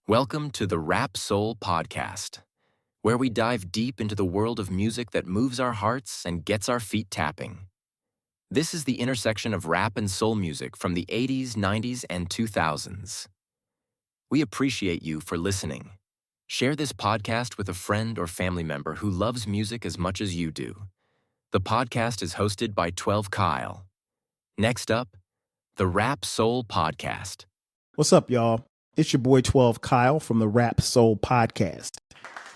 Welcome to the Rap Soul Podcast, where we dive deep into the world of music that moves our hearts and gets our feet tapping. This is the intersection of rap and soul music from the 80s, 90s, and 2000s. We appreciate you for listening. Share this podcast with a friend or family member who loves music as much as you do. The podcast is hosted by 12 Kyle. Next up, the Rap Soul Podcast. What's up, y'all? It's your boy 12 Kyle from the Rap Soul Podcast.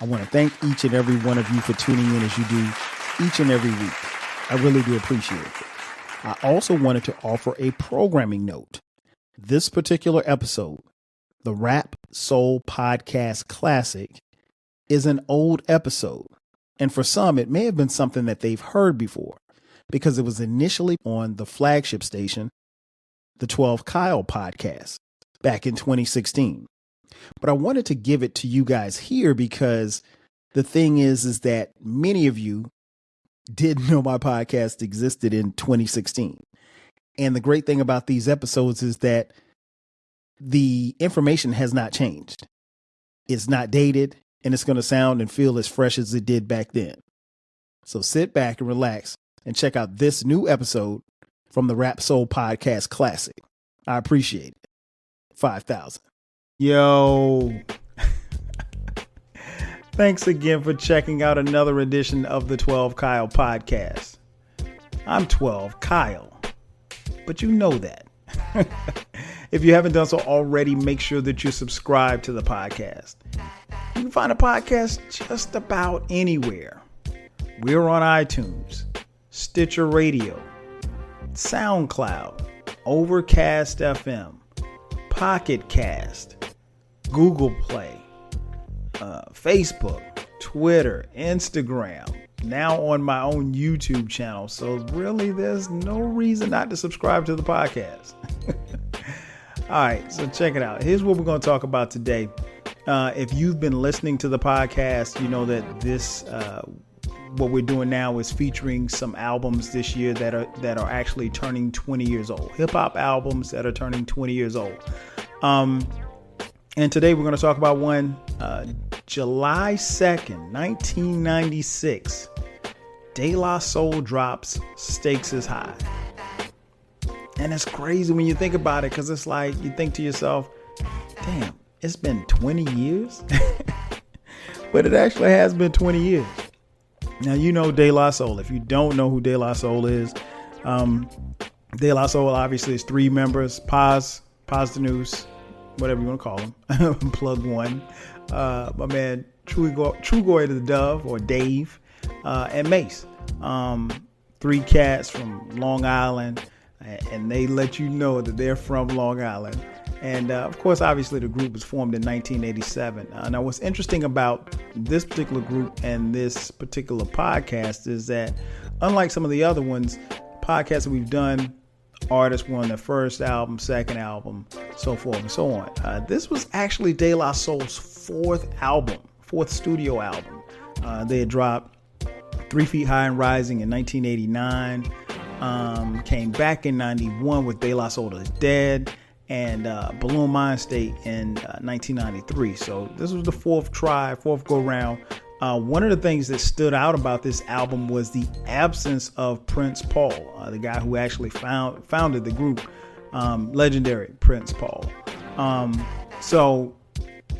I want to thank each and every one of you for tuning in as you do each and every week. I really do appreciate it. I also wanted to offer a programming note. This particular episode, the Rap Soul Podcast Classic, is an old episode. And for some, it may have been something that they've heard before because it was initially on the flagship station, the 12 Kyle Podcast, back in 2016. But I wanted to give it to you guys here because the thing is that many of you didn't know my podcast existed in 2016. And the great thing about these episodes is that the information has not changed. It's not dated, and it's going to sound and feel as fresh as it did back then. So sit back and relax and check out this new episode from the Rap Soul Podcast Classic. I appreciate it. 5,000. Yo. Thanks again for checking out another edition of the 12 Kyle Podcast. I'm 12 Kyle, but you know that. If you haven't done so already, make sure that you subscribe to the podcast. You can find a podcast just about anywhere. We're on iTunes, Stitcher Radio, SoundCloud, Overcast FM, Pocket Cast, Google Play, Facebook, Twitter, Instagram, now on my own YouTube channel. So really, there's no reason not to subscribe to the podcast. All right, so check it out. Here's what we're going to talk about today. If you've been listening to the podcast, you know that this what we're doing now is featuring some albums this year that are actually turning 20 years old. Hip hop albums that are turning 20 years old. And today we're going to talk about one, July 2nd, 1996. De La Soul drops Stakes is High. And it's crazy when you think about it, because it's like you think to yourself, damn, it's been 20 years. But it actually has been 20 years. Now, you know De La Soul. If you don't know who De La Soul is, De La Soul obviously is three members: Paz the Noose, whatever you want to call him, Plug One, my man Trugoy the Dove, or Dave, and Mace. Three cats from Long Island, and they let you know that they're from Long Island. And of course, obviously, the group was formed in 1987. Now, what's interesting about this particular group and this particular podcast is that, unlike some of the other ones, podcasts that we've done, artists were on their first album, second album, so forth and so on. This was actually De La Soul's fourth studio album. They had dropped 3 Feet High and Rising in 1989, came back in 91 with De La Soul is Dead, and Balloon Mind State in 1993. So this was the fourth go round. One of the things that stood out about this album was the absence of Prince Paul, the guy who actually founded the group, legendary Prince Paul. So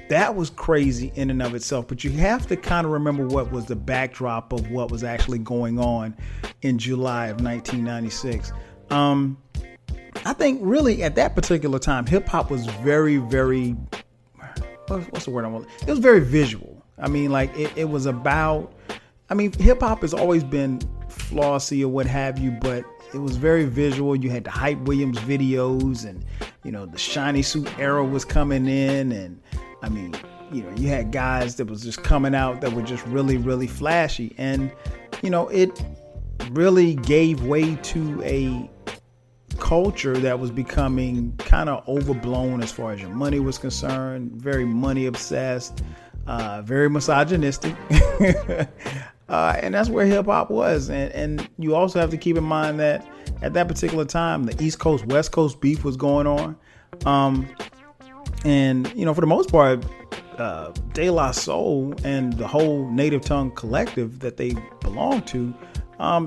that was crazy in and of itself, but you have to kind of remember what was the backdrop of what was actually going on in July of 1996. I think really at that particular time, hip hop was very, very, what's the word I want? It was very visual. I mean, like it was about, hip hop has always been flossy or what have you, but it was very visual. You had the Hype Williams videos, and, the shiny suit era was coming in. And you had guys that was just coming out that were just really, really flashy. And, it really gave way to a culture that was becoming kind of overblown as far as your money was concerned, very money obsessed, very misogynistic. And that's where hip hop was. And you also have to keep in mind that at that particular time, the East Coast, West Coast beef was going on. And, you know, for the most part, De La Soul and the whole Native Tongue collective that they belong to,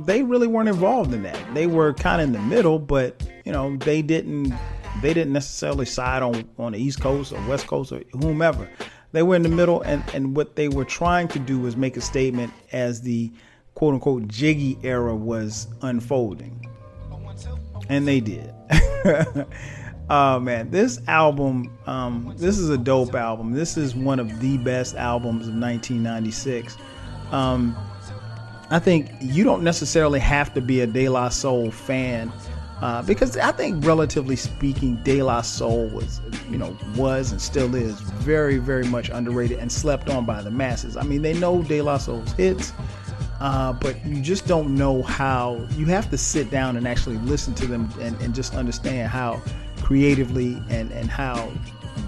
they really weren't involved in that. They were kind of in the middle, but, you know, they didn't necessarily side on the East Coast or West Coast or whomever. They were in the middle, and what they were trying to do was make a statement as the quote unquote Jiggy era was unfolding. And they did. Oh man, this album, this is a dope album. This is one of the best albums of 1996. I think you don't necessarily have to be a De La Soul fan, because I think, relatively speaking, De La Soul was and still is very, very much underrated and slept on by the masses. I mean, they know De La Soul's hits, but you just don't know how. You have to sit down and actually listen to them and just understand how creatively and how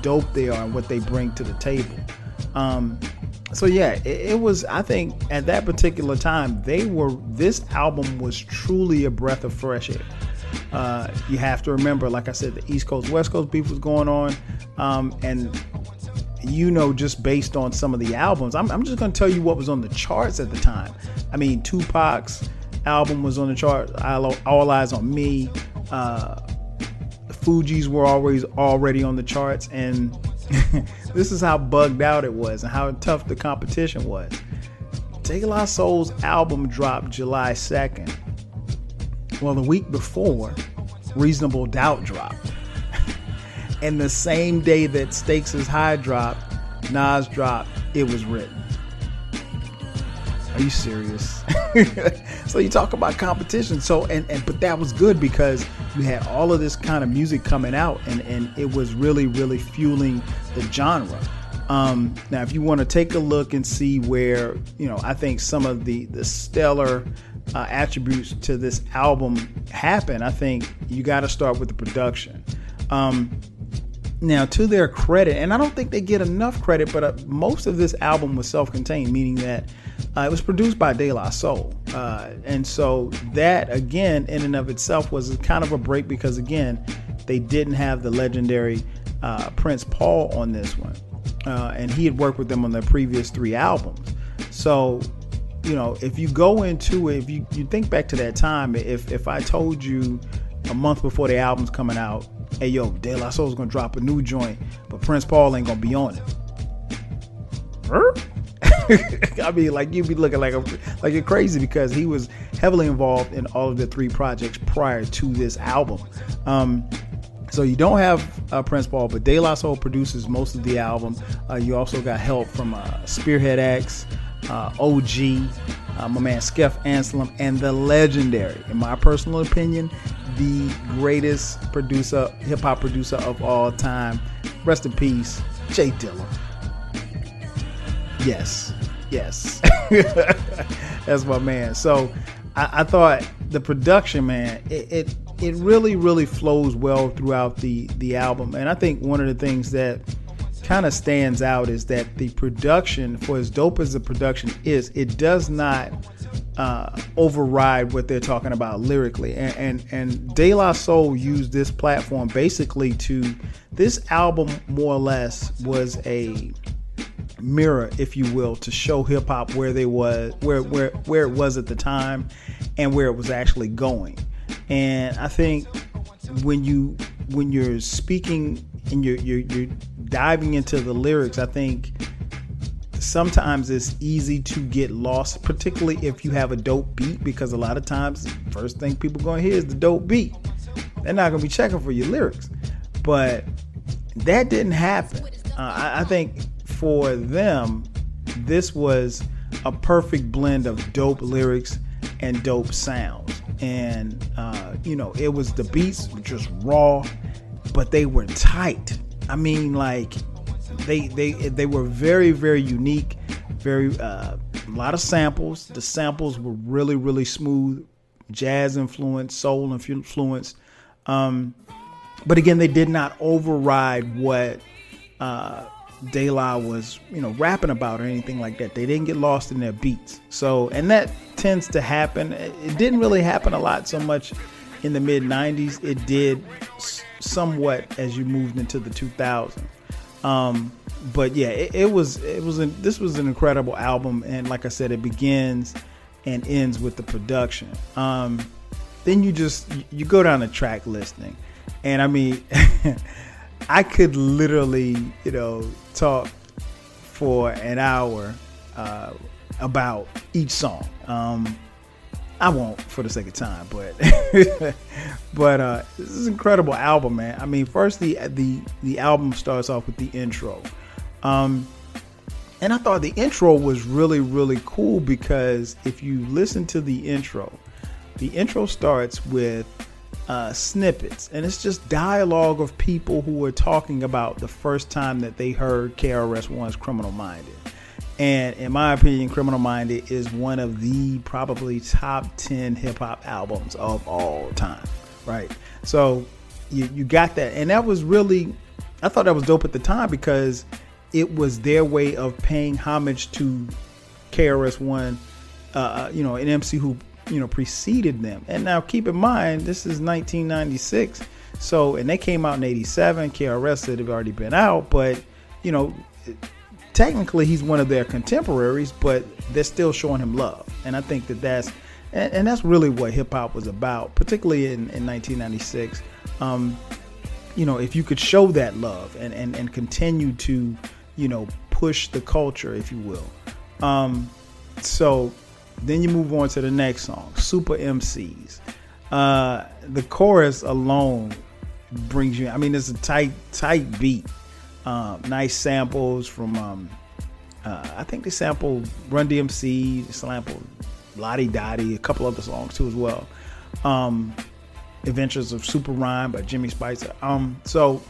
dope they are and what they bring to the table. So yeah, it was, I think at that particular time, this album was truly a breath of fresh air. You have to remember, like I said, the East Coast, West Coast beef was going on. And just based on some of the albums, I'm just going to tell you what was on the charts at the time. I mean, Tupac's album was on the chart, All Eyes on Me. Fugees were already on the charts, and this is how bugged out it was and how tough the competition was. De La Soul's album dropped July 2nd. Well, the week before, Reasonable Doubt dropped. And the same day that Stakes is High dropped, Nas dropped It Was Written. Are you serious? So you talk about competition. So but that was good because you had all of this kind of music coming out, and it was really, really fueling the genre. Now, if you want to take a look and see where, I think some of the stellar attributes to this album happen, I think you got to start with the production. Now, to their credit, and I don't think they get enough credit, but most of this album was self-contained, meaning that it was produced by De La Soul. And so that, again, in and of itself was kind of a break because, again, they didn't have the legendary Prince Paul on this one. And he had worked with them on their previous 3 albums. So, if you go into it, if you think back to that time, if I told you a month before the album's coming out, hey, yo, De La Soul's going to drop a new joint, but Prince Paul ain't going to be on it. I mean, like, you'd be looking like you're crazy because he was heavily involved in all of the 3 projects prior to this album. So you don't have Prince Paul, but De La Soul produces most of the album. You also got help from Spearhead X, OG, my man Skef Anselm, and the legendary, in my personal opinion, the greatest hip-hop producer of all time. Rest in peace, Jay Dilla. Yes. That's my man. So I thought the production, man, it really, really flows well throughout the album. And I think one of the things that kind of stands out is that the production, for as dope as the production is, it does not override what they're talking about lyrically. And De La Soul used this platform basically this album more or less was a mirror, if you will, to show hip hop where it was at the time and where it was actually going. And I think when you're speaking and you're diving into the lyrics, I think sometimes it's easy to get lost, particularly if you have a dope beat, because a lot of times the first thing people are going to hear is the dope beat. They're not going to be checking for your lyrics. But that didn't happen. I think for them, this was a perfect blend of dope lyrics and dope sounds. And, it was, the beats were just raw, but they were tight. I mean, like, they were very, very unique, a lot of samples. The samples were really, really smooth, jazz influence, soul influence. But again, they did not override what De La was, rapping about or anything like that. They didn't get lost in their beats. So, and that tends to happen. It didn't really happen a lot so much in the mid 90s. It did somewhat as you moved into the 2000s. But yeah, this was an incredible album, and like I said, it begins and ends with the production. Then you go down the track listing, and I mean, I could literally talk for an hour about each song. I won't for the sake of time, but this is an incredible album, man. I mean, first the album starts off with the intro. And I thought the intro was really, really cool because if you listen to the intro starts with snippets, and it's just dialogue of people who are talking about the first time that they heard KRS-One's Criminal Minded. And in my opinion, Criminal Minded is one of the probably top 10 hip hop albums of all time, right? So you got that. And that was really, I thought that was dope at the time because it was their way of paying homage to KRS-One, an MC who, preceded them. And now keep in mind, this is 1996. So, and they came out in 87. KRS had already been out, but, technically he's one of their contemporaries, but they're still showing him love. And I think that's really what hip hop was about, particularly in 1996. If you could show that love and continue to, push the culture, if you will. So then you move on to the next song, Super MCs. The chorus alone brings you, I mean, it's a tight beat. Nice samples from, I think they sampled Run DMC, they sampled Lottie Dottie, a couple other songs too as well. Adventures of Super Rhyme by Jimmy Spicer. So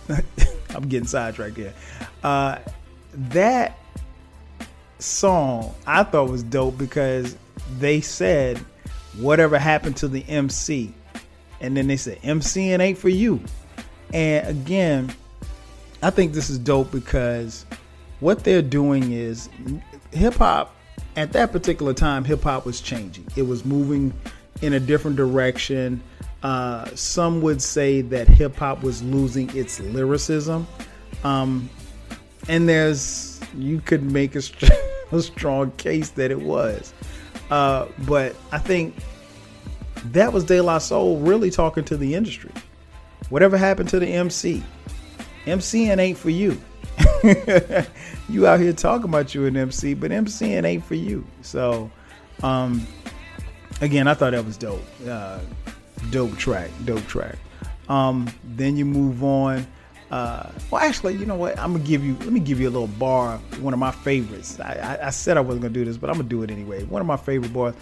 I'm getting sidetracked here. That song I thought was dope because they said, whatever happened to the MC? And then they said, MCing ain't for you. And again, I think this is dope because what they're doing is hip hop at that particular time, hip hop was changing. It was moving in a different direction. Some would say that hip hop was losing its lyricism. And you could make a strong case that it was. But I think that was De La Soul really talking to the industry. Whatever happened to the MC? MCing ain't for you. You out here talking about you an MC, but MCing ain't for you. So, again, I thought that was dope. Dope track. Then you move on. Well, actually, you know what? Let me give you a little bar. One of my favorites. I said I wasn't gonna do this, but I'm gonna do it anyway. One of my favorite bars.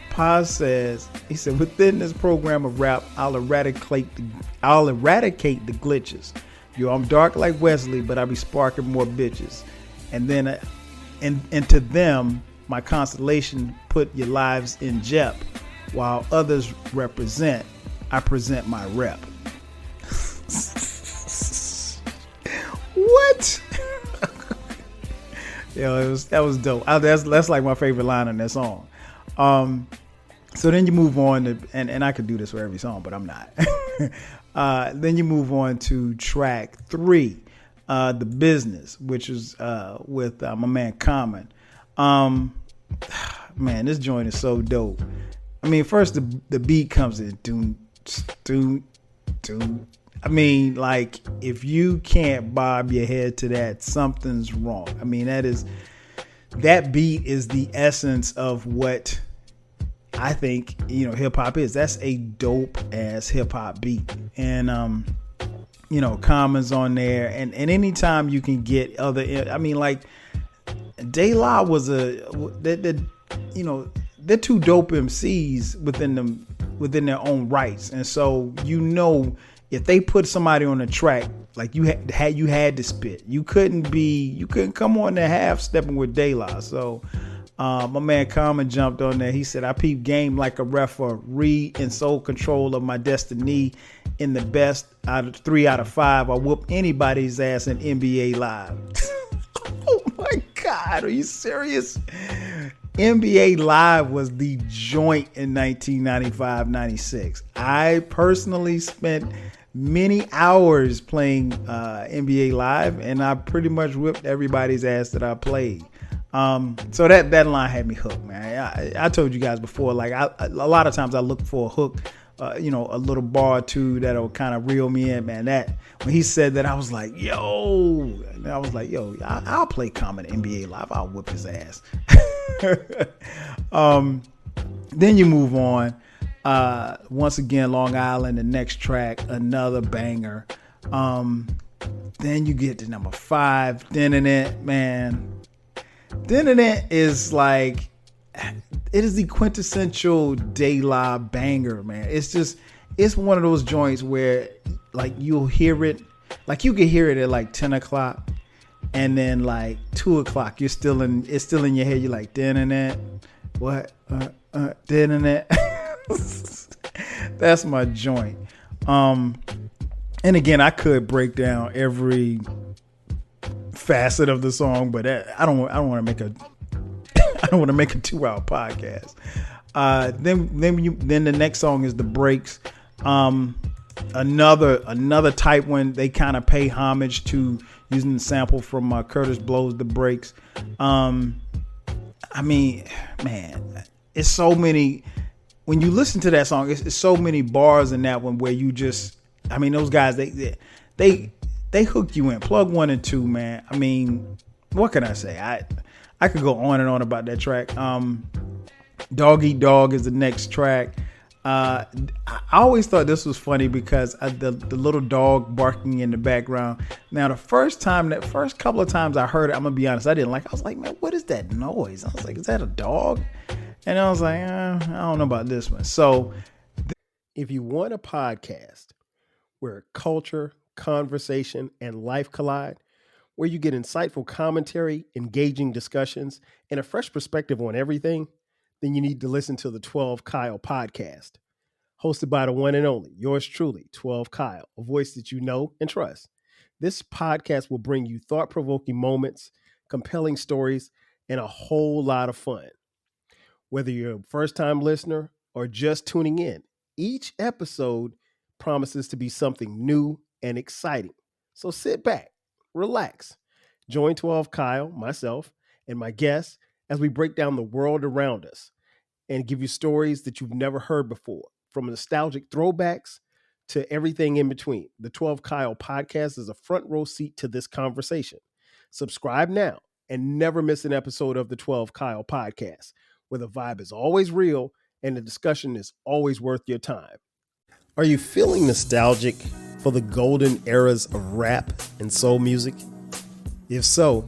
Paz says, he said, within this program of rap, I'll eradicate the glitches. I'm dark like Wesley, but I be sparking more bitches. And then, and to them, my constellation put your lives in jep, while others represent. I present my rep. What? That was dope. That's like my favorite line in that song. So then you move on to, and I could do this for every song, but I'm not. Then you move on to track 3, The Business, which is with my man Common. Man, this joint is so dope. I mean, first the beat comes in, doom, doom, doom. I mean, like, if you can't bob your head to that, something's wrong. I mean, that beat is the essence of what I think, hip hop is. That's a dope ass hip hop beat. And, Common's on there. And anytime you can get other, I mean, like, De La was they're two dope MCs within their own rights. And so, if they put somebody on the track, like you had to spit. You couldn't come on there half stepping with De La. So my man Common jumped on there. He said, I peep game like a referee in sole control of my destiny. In the best out of 3 out of 5, I whoop anybody's ass in NBA Live. Oh my God, are you serious? NBA Live was the joint in 1995-96. I personally spent many hours playing NBA Live, and I pretty much whipped everybody's ass that I played. So that line had me hooked, man. I told you guys before, like a lot of times I look for a hook, a little bar or two that'll kind of reel me in, man. That when he said that, I was like, yo, I'll play Common NBA Live. I'll whip his ass. Then you move on. Once again, Long Island, the next track, another banger. Then you get to number 5, Dinnernet, man. Dinnernet is like, it is the quintessential De La banger, man. It's one of those joints where like you'll hear it, like you can hear it at like 10 o'clock, and then like 2 o'clock, it's still in your head. You're like, Dinnernet, what? Dinnernet. That's my joint. And again, I could break down every facet of the song, but I don't want to make a 2-hour podcast. Then the next song is The Breaks. Another type one. They kind of pay homage to using the sample from Kurtis Blow's The Breaks. I mean, man, it's so many. When you listen to that song, it's so many bars in that one where you just, I mean, those guys, they hooked you in. Plug 1 and 2, man. I mean, what can I say? I could go on and on about that track. Dog Eat Dog is the next track. I always thought this was funny because the little dog barking in the background. Now, the first couple of times I heard it, I'm gonna be honest, I didn't like it. I was like, man, what is that noise? I was like, is that a dog? And I was like, I don't know about this one. So if you want a podcast where culture, conversation, and life collide, where you get insightful commentary, engaging discussions, and a fresh perspective on everything, then you need to listen to the 12 Kyle podcast. Hosted by the one and only, yours truly, 12 Kyle, a voice that you know and trust. This podcast will bring you thought-provoking moments, compelling stories, and a whole lot of fun. Whether you're a first-time listener or just tuning in, each episode promises to be something new and exciting. So sit back, relax, join 12 Kyle, myself, and my guests as we break down the world around us and give you stories that you've never heard before, from nostalgic throwbacks to everything in between. The 12 Kyle podcast is a front row seat to this conversation. Subscribe now and never miss an episode of the 12 Kyle podcast, where the vibe is always real and the discussion is always worth your time. Are you feeling nostalgic for the golden eras of rap and soul music? If so,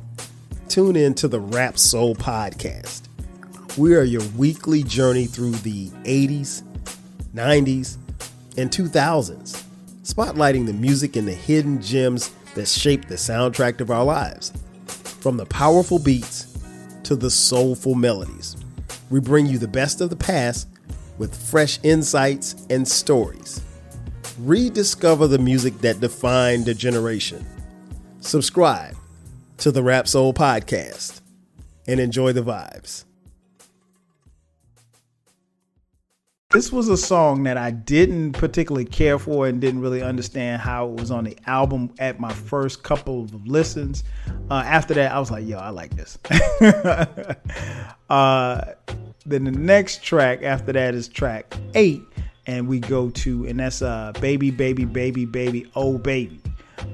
tune in to the Rap Soul Podcast. We are your weekly journey through the 80s, 90s, and 2000s, spotlighting the music and the hidden gems that shaped the soundtrack of our lives. From the powerful beats to the soulful melodies, we bring you the best of the past with fresh insights and stories. Rediscover the music that defined a generation. Subscribe to the Rap Soul Podcast and enjoy the vibes. This was a song that I didn't particularly care for and didn't really understand how it was on the album at my first couple of listens. After that, I was like, yo, I like this. Then the next track after that is track 8. And we go to, and that's Baby, Baby, Baby, Baby, Oh Baby.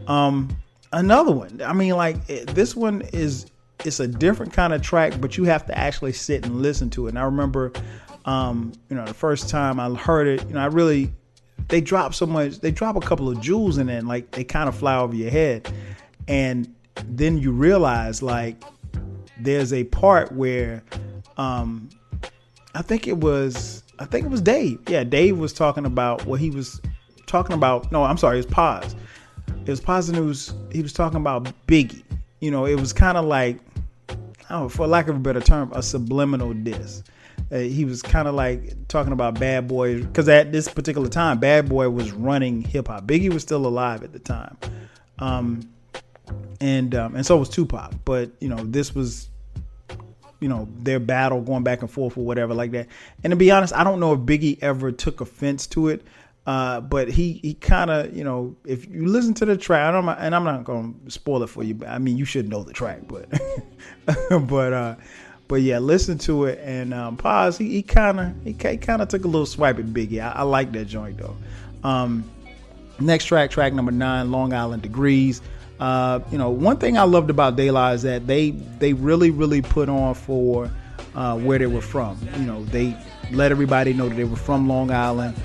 Another one. I mean, like, this one it's a different kind of track, but you have to actually sit and listen to it. And I remember, the first time I heard it, they drop a couple of jewels in it, and like they kind of fly over your head. And then you realize, like, there's a part where, I think it was Dave. Yeah, Dave was talking about what he was talking about. No, I'm sorry, it was Paz. It was Paz News. He was talking about Biggie. It was kind of like, for lack of a better term, a subliminal diss. He was kind of like talking about Bad Boy, because at this particular time, Bad Boy was running hip hop. Biggie was still alive at the time, and so was Tupac. But this was, their battle going back and forth or whatever like that. And to be honest, I don't know if Biggie ever took offense to it. But he kind of, if you listen to the track, I'm not going to spoil it for you. I mean, you should know the track, but but yeah, listen to it and pause. He kind of took a little swipe at Biggie. I like that joint though. Next track number 9, Long Island Degrees. One thing I loved about De La is that they really put on for where they were from. They let everybody know that they were from Long Island.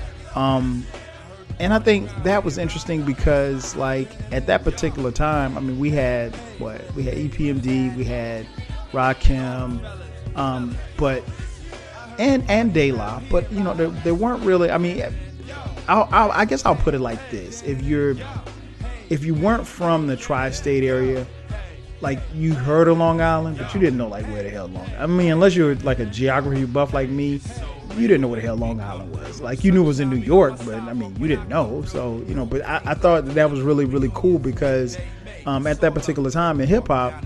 And I think that was interesting because, like, at that particular time, I mean, we had EPMD, we had Rakim, but and De La, but they weren't really. I mean, I guess I'll put it like this: if you weren't from the tri-state area, like, you heard of Long Island, but you didn't know like where the hell Long Island. I mean, unless you're like a geography buff like me, you didn't know where the hell Long Island was. Like, you knew it was in New York, but I mean, you didn't know. So, but I thought that was really, really cool because at that particular time in hip hop,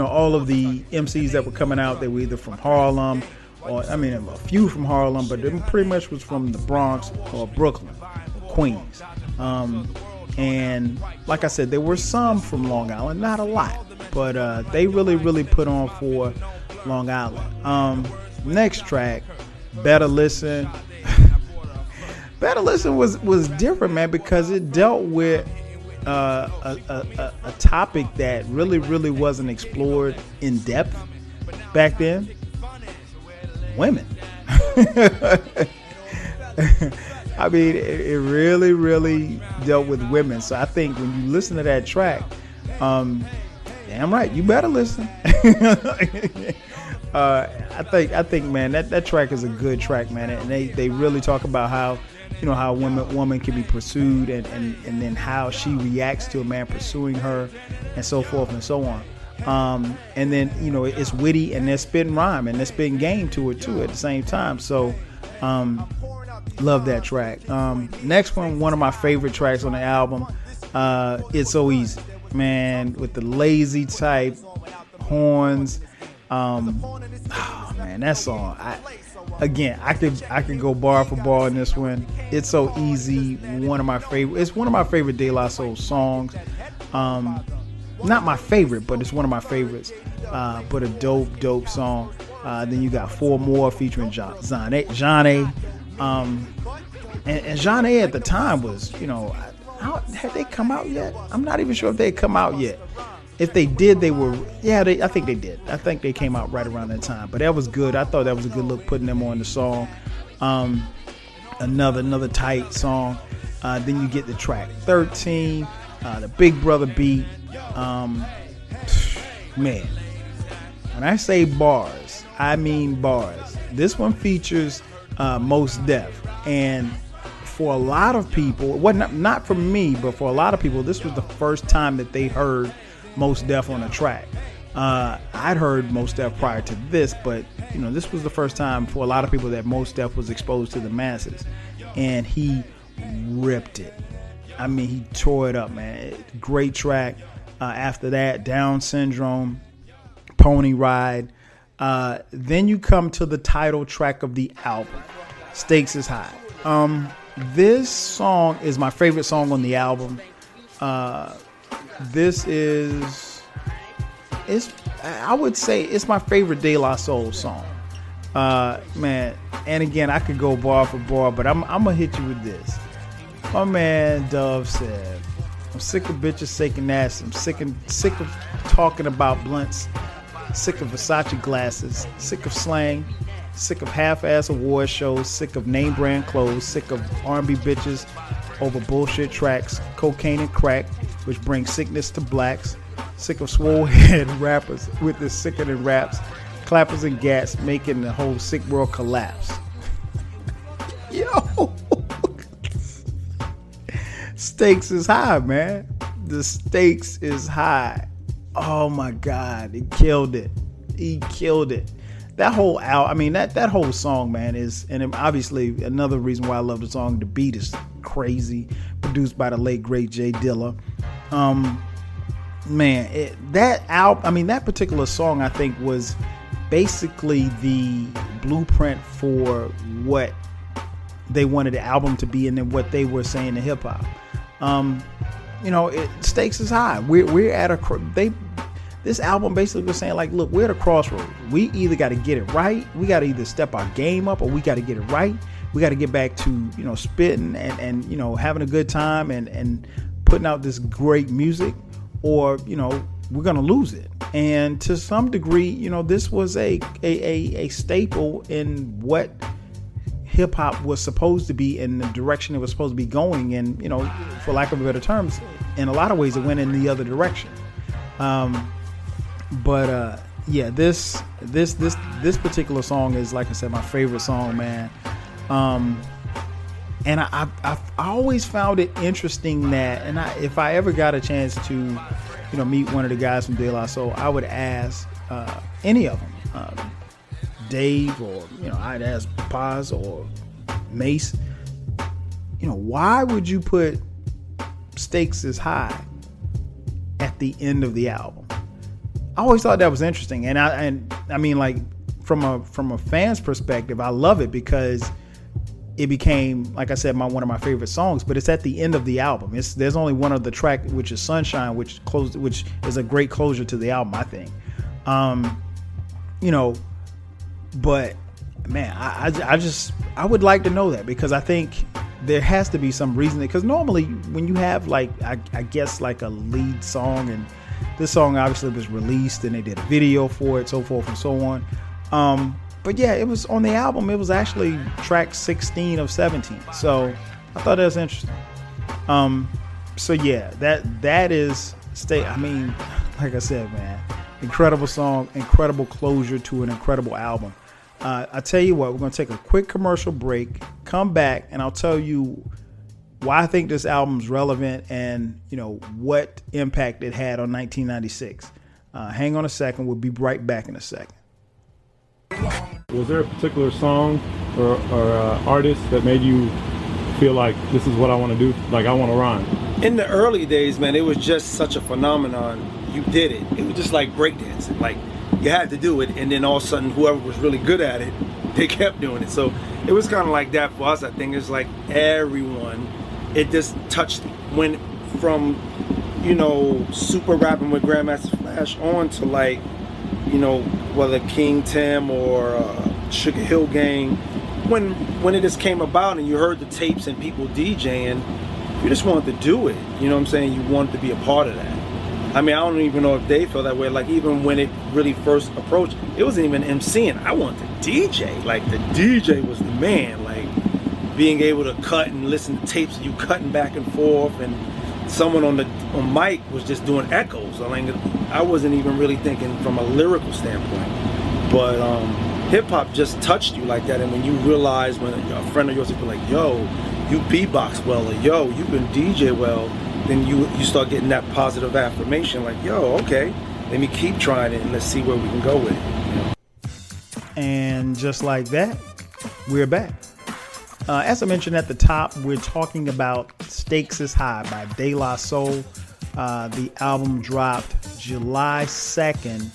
all of the MCs that were coming out, they were either from Harlem or, I mean, a few from Harlem, but they pretty much was from the Bronx or Brooklyn, or Queens. And like I said, there were some from Long Island, not a lot, but they really put on for Long Island. Next track, Better Listen. Better Listen was different, man, because it dealt with a topic that really wasn't explored in depth back then. Women. I mean, it really dealt with women. So I think when you listen to that track, damn right, you better listen. I think, man, that track is a good track, man, and they really talk about how, how a woman can be pursued and then how she reacts to a man pursuing her, and so forth and so on. And then it's witty and they're spitting rhyme and they're spitting game to it too at the same time. So love that track. Next one of my favorite tracks on the album, It's So Easy, man, with the lazy type horns. Oh man, that song, I could go bar for bar in this one. It's So Easy, one of my favorite De La Soul songs. Not my favorite, but it's one of my favorites. But a dope song. Then you got 4 More featuring John A. And John A at the time was, had they come out yet? I'm not even sure if they had come out yet. If they did, I think they did. I think they came out right around that time. But that was good. I thought that was a good look, putting them on the song. Another tight song. Then you get the track 13, the Big Brother beat. Man, when I say bars, I mean bars. This one features Mos Def, and for a lot of people, not for me, but for a lot of people, this was the first time that they heard Mos Def on a track. I'd heard Mos Def prior to this, but this was the first time for a lot of people that Mos Def was exposed to the masses, and he ripped it. I mean, he tore it up, man. Great track. After that, Down Syndrome, Pony Ride. Then you come to the title track of the album, Stakes Is High. This song is my favorite song on the album. I would say it's my favorite De La Soul song. Man, and again, I could go bar for bar, but I'm gonna hit you with this. My man Dove said, I'm sick of bitches shaking ass. I'm sick of talking about blunts. Sick of Versace glasses. Sick of slang. Sick of half-ass award shows. Sick of name brand clothes. Sick of R&B bitches over bullshit tracks. Cocaine and crack, which brings sickness to blacks. Sick of swole head rappers with the sickening raps. Clappers and gats making the whole sick world collapse. Yo. Stakes is high, man. The stakes is high. Oh my God, he killed it. That whole album, I mean, that whole song, man, is, and obviously another reason why I love the song. The beat is crazy, produced by the late great Jay Dilla. Man, that particular song, I think, was basically the blueprint for what they wanted the album to be and then what they were saying to hip hop. Stakes is high. We're at this album basically was saying, like, look, we're at a crossroads. We either got to get it right. We got to either step our game up, or we got to get it right. We got to get back to, spitting and having a good time and putting out this great music, or, we're going to lose it. And to some degree, this was a staple in what hip hop was supposed to be, in the direction it was supposed to be going. And, for lack of better terms, in a lot of ways it went in the other direction. This particular song is, like I said, my favorite song, man. And I always found it interesting that, and if I ever got a chance to, meet one of the guys from De La Soul, I would ask any of them, Dave, or I'd ask Paz or Mace, why would you put Stakes is High at the end of the album? I always thought that was interesting, and I mean, like, from a fan's perspective, I love it because it became, like I said, one of my favorite songs. But it's at the end of the album. There's only one other track, which is Sunshine, which is a great closure to the album, I think. But man, I would like to know that, because I think there has to be some reason. Because normally when you have, like, I guess, like a lead song, and this song obviously was released and they did a video for it, so forth and so on. But yeah, it was on the album. It was actually track 16 of 17. So I thought that was interesting. So yeah, that is I mean, like I said, man, incredible song, incredible closure to an incredible album. I tell you what, we're going to take a quick commercial break, come back, and I'll tell you why I think this album's relevant and, what impact it had on 1996. Hang on a second. We'll be right back in a second. Was there a particular song or artist that made you feel like this is what I want to do? Like, I want to rhyme? In the early days, man, it was just such a phenomenon. You did it. It was just like breakdancing. Like, you had to do it, and then all of a sudden, whoever was really good at it, they kept doing it. So it was kind of like that for us. I think it's like everyone. It just went from, super rapping with Grandmaster Flash on to, like, whether King Tim or Sugar Hill Gang. When it just came about and you heard the tapes and people DJing, you just wanted to do it. You know what I'm saying? You wanted to be a part of that. I mean, I don't even know if they felt that way. Like, even when it really first approached, it wasn't even MCing. I wanted to DJ. Like, the DJ was the man. Like, being able to cut and listen to tapes of you cutting back and forth, and someone on mic was just doing echoes. I mean, I wasn't even really thinking from a lyrical standpoint. But hip hop just touched you like that. And when you realize, when a friend of yours would be like, yo, you beatbox well, or yo, you can DJ well, then you start getting that positive affirmation, like, yo, okay, let me keep trying it and let's see where we can go with it. And just like that, we're back. As I mentioned at the top, we're talking about Stakes is High by De La Soul. The album dropped July 2nd,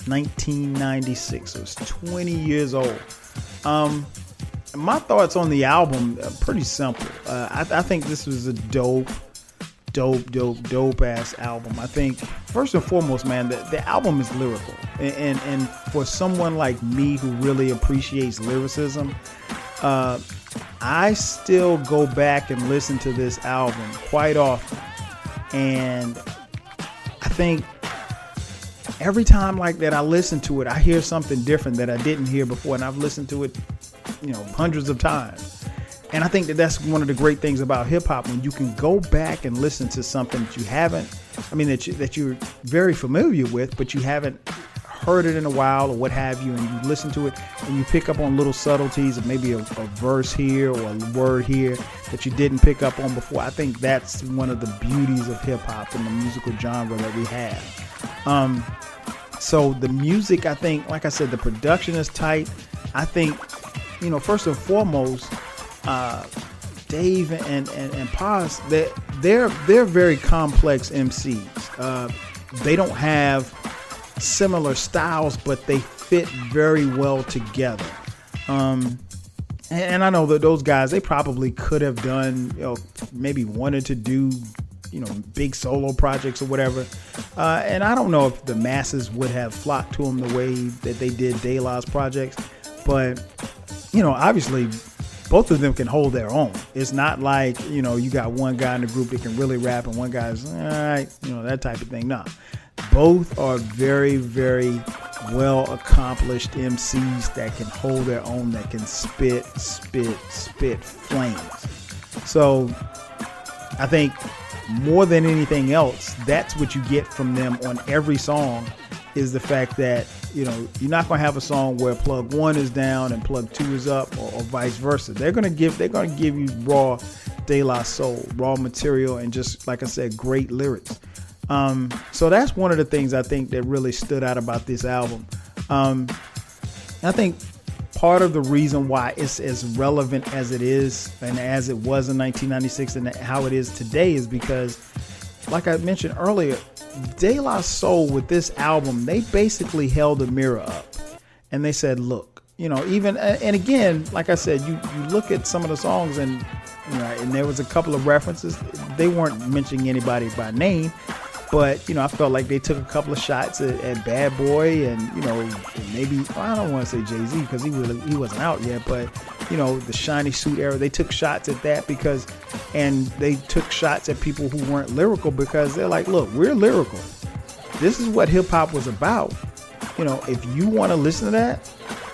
1996. So it's 20 years old. My thoughts on the album are pretty simple. I think this was a dope ass album. I think first and foremost, man, the album is lyrical, and for someone like me who really appreciates lyricism, I still go back and listen to this album quite often, and I think every time like that I listen to it, I hear something different that I didn't hear before, and I've listened to it, hundreds of times. And I think that that's one of the great things about hip hop, when you can go back and listen to something that you haven't, that you're very familiar with, but you haven't heard it in a while or what have you, and you listen to it and you pick up on little subtleties of maybe a verse here or a word here that you didn't pick up on before. I think that's one of the beauties of hip hop and the musical genre that we have. So the music, I think, like I said, the production is tight. I think, first and foremost, Dave and Paz, they're very complex MCs. They don't have similar styles, but they fit very well together. And And I know that those guys, they probably could have done, maybe wanted to do, big solo projects or whatever. And I don't know if the masses would have flocked to them the way that they did De La's projects. But, obviously, both of them can hold their own. It's not like, you got one guy in the group that can really rap and one guy's, all right, that type of thing. No. Both are very, very well accomplished MCs that can hold their own, that can spit flames. So I think more than anything else, that's what you get from them on every song, is the fact that, you're not going to have a song where plug 1 is down and plug 2 is up, or vice versa. They're going to give you raw De La Soul, raw material, and just, like I said, great lyrics. So that's one of the things I think that really stood out about this album. I think part of the reason why it's as relevant as it is and as it was in 1996 and how it is today is because, like I mentioned earlier, De La Soul with this album, they basically held a mirror up and they said, look, even, and again, like I said, you look at some of the songs and there was a couple of references. They weren't mentioning anybody by name, but, I felt like they took a couple of shots at Bad Boy and, maybe, I don't want to say Jay-Z because he wasn't out yet, but, the Shiny Suit era, they took shots at that and they took shots at people who weren't lyrical because they're like, look, we're lyrical. This is what hip hop was about. If you want to listen to that,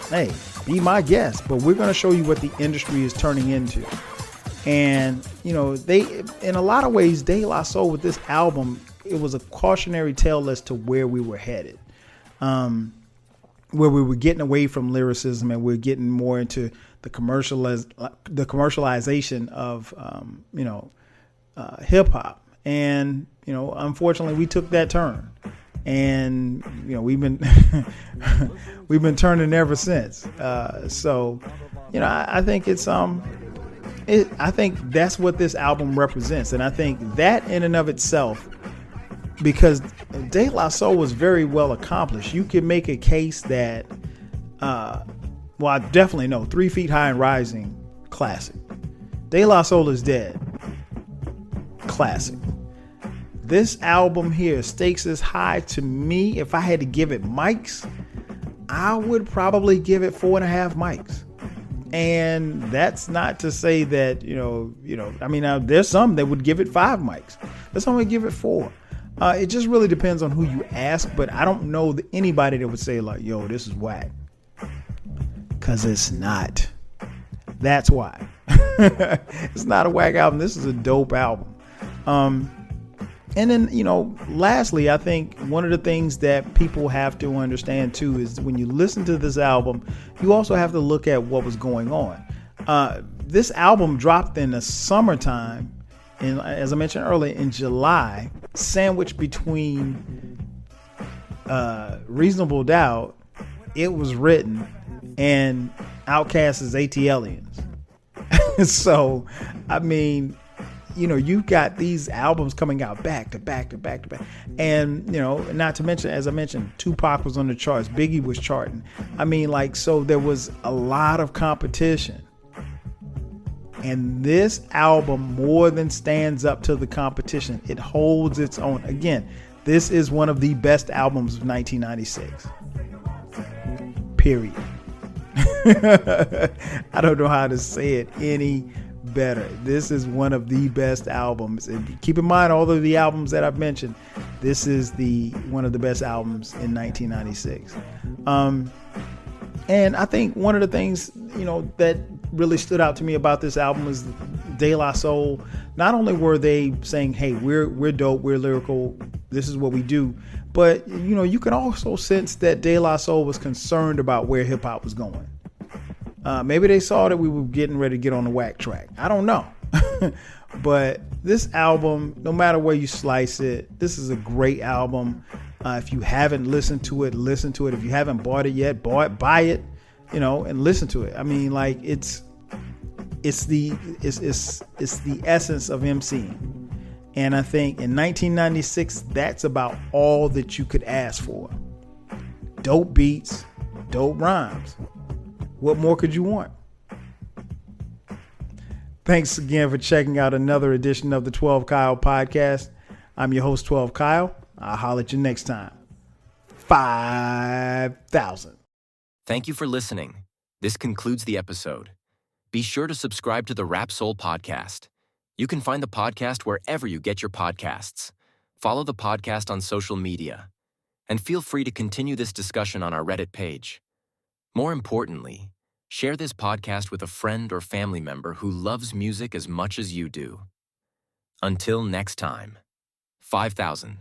hey, be my guest, but we're going to show you what the industry is turning into. And, they, in a lot of ways, De La Soul with this album, it was a cautionary tale as to where we were headed, where we were getting away from lyricism and we're getting more into the commercialization of, hip hop. And, unfortunately we took that turn and, we've been, we've been turning ever since. So, I think it's, I think that's what this album represents. And I think that in and of itself, because De La Soul was very well accomplished, you can make a case that, I definitely know 3 Feet High and Rising, classic. De La Soul is Dead, classic. This album here, Stakes is High, to me, if I had to give it mics, I would probably give it 4.5 mics. And that's not to say that, there's some that would give it 5 mics. There's some that would give it 4. It just really depends on who you ask, but I don't know anybody that would say like, yo, this is whack. Because it's not. That's why. It's not a whack album. This is a dope album. And then, lastly, I think one of the things that people have to understand too is when you listen to this album, you also have to look at what was going on. This album dropped in the summertime, and as I mentioned earlier, in July, sandwiched between Reasonable Doubt, It Was Written, and Outkast's ATLiens. So, I mean, you've got these albums coming out back to back to back to back. And, not to mention, as I mentioned, Tupac was on the charts. Biggie was charting. I mean, so there was a lot of competition. And this album more than stands up to the competition. It holds its own. Again, this is one of the best albums of 1996. Period. I don't know how to say it any better. This is one of the best albums. And keep in mind all of the albums that I've mentioned. This is one of the best albums in 1996. And I think one of the things, that really stood out to me about this album is De La Soul. Not only were they saying, hey, we're dope, we're lyrical, this is what we do, but you can also sense that De La Soul was concerned about where hip hop was going. Maybe they saw that we were getting ready to get on the whack track. I don't know. But this album, no matter where you slice it, this is a great album. If you haven't listened to it, listen to it. If you haven't bought it yet, buy it, and listen to it. I mean, it's the essence of MCing. And I think in 1996, that's about all that you could ask for. Dope beats, dope rhymes. What more could you want? Thanks again for checking out another edition of the 12 Kyle podcast. I'm your host, 12 Kyle. I'll holler at you next time. 5,000. Thank you for listening. This concludes the episode. Be sure to subscribe to the Rap Soul podcast. You can find the podcast wherever you get your podcasts. Follow the podcast on social media. And feel free to continue this discussion on our Reddit page. More importantly, share this podcast with a friend or family member who loves music as much as you do. Until next time, 5,000.